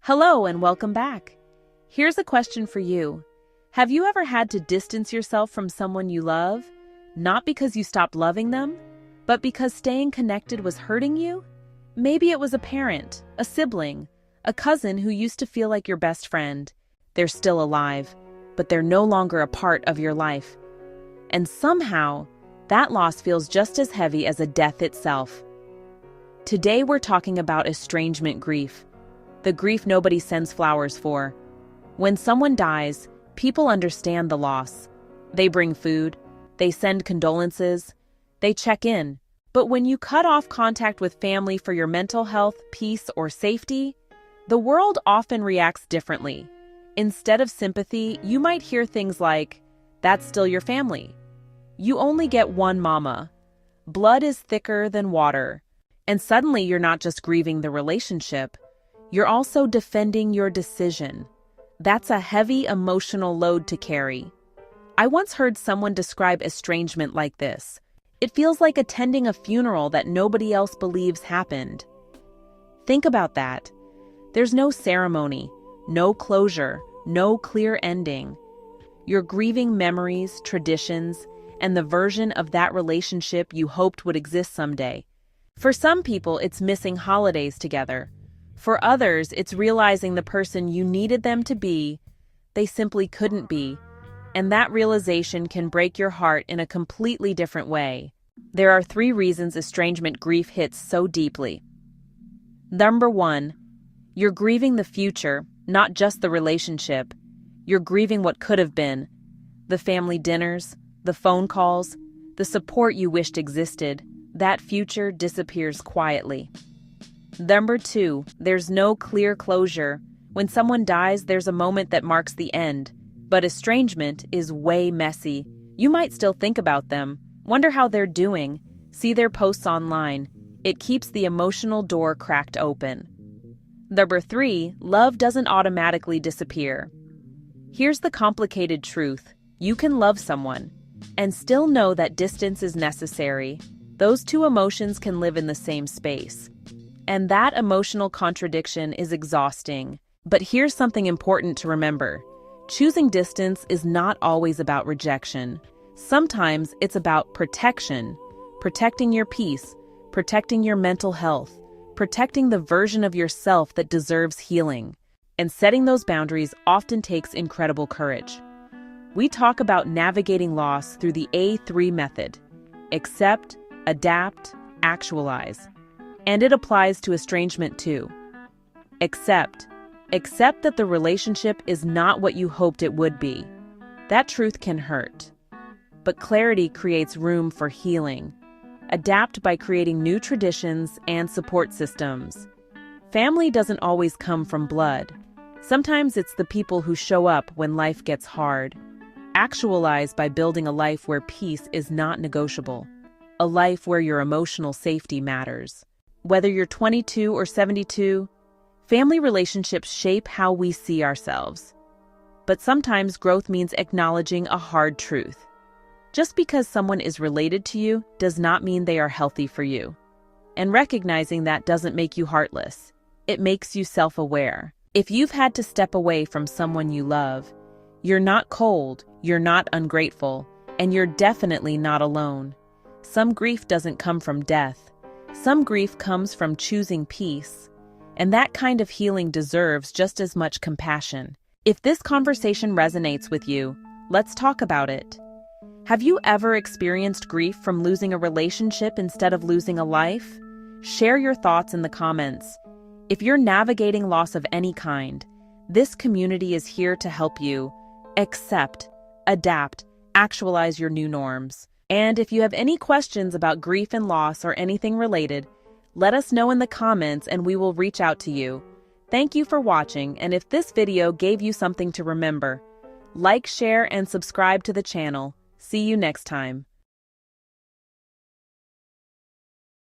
Hello and welcome back. Here's a question for you. Have you ever had to distance yourself from someone you love, not because you stopped loving them, but because staying connected was hurting you? Maybe it was a parent, a sibling, a cousin who used to feel like your best friend. They're still alive, but they're no longer a part of your life. And somehow, that loss feels just as heavy as a death itself. Today we're talking about estrangement grief. The grief nobody sends flowers for. When someone dies, people understand the loss. They bring food, they send condolences, they check in. But when you cut off contact with family for your mental health, peace, or safety, the world often reacts differently. Instead of sympathy, you might hear things like, "That's still your family. You only get one mama. Blood is thicker than water." And suddenly you're not just grieving the relationship, you're also defending your decision. That's a heavy emotional load to carry. I once heard someone describe estrangement like this. It feels like attending a funeral that nobody else believes happened. Think about that. There's no ceremony, no closure, no clear ending. You're grieving memories, traditions, and the version of that relationship you hoped would exist someday. For some people, it's missing holidays together. For others, it's realizing the person you needed them to be, they simply couldn't be. And that realization can break your heart in a completely different way. There are 3 reasons estrangement grief hits so deeply. Number 1, you're grieving the future, not just the relationship. You're grieving what could have been. The family dinners, the phone calls, the support you wished existed. That future disappears quietly. Number 2, there's no clear closure. When someone dies, there's a moment that marks the end. But estrangement is way messy. You might still think about them, wonder how they're doing, see their posts online. It keeps the emotional door cracked open. Number 3, love doesn't automatically disappear. Here's the complicated truth. You can love someone and still know that distance is necessary. Those 2 emotions can live in the same space. And that emotional contradiction is exhausting. But here's something important to remember. Choosing distance is not always about rejection. Sometimes it's about protection. Protecting your peace, protecting your mental health, protecting the version of yourself that deserves healing. And setting those boundaries often takes incredible courage. We talk about navigating loss through the A3 method. Accept, adapt, actualize. And it applies to estrangement too. Accept. Accept that the relationship is not what you hoped it would be. That truth can hurt. But clarity creates room for healing. Adapt by creating new traditions and support systems. Family doesn't always come from blood. Sometimes it's the people who show up when life gets hard. Actualize by building a life where peace is not negotiable. A life where your emotional safety matters. Whether you're 22 or 72, family relationships shape how we see ourselves. But sometimes growth means acknowledging a hard truth. Just because someone is related to you does not mean they are healthy for you. And recognizing that doesn't make you heartless. It makes you self-aware. If you've had to step away from someone you love, you're not cold, you're not ungrateful, and you're definitely not alone. Some grief doesn't come from death. Some grief comes from choosing peace, and that kind of healing deserves just as much compassion. If this conversation resonates with you, let's talk about it. Have you ever experienced grief from losing a relationship instead of losing a life? Share your thoughts in the comments. If you're navigating loss of any kind, this community is here to help you. Accept, adapt, actualize your new norms. And if you have any questions about grief and loss or anything related, let us know in the comments and we will reach out to you. Thank you for watching, and if this video gave you something to remember, like, share, and subscribe to the channel. See you next time.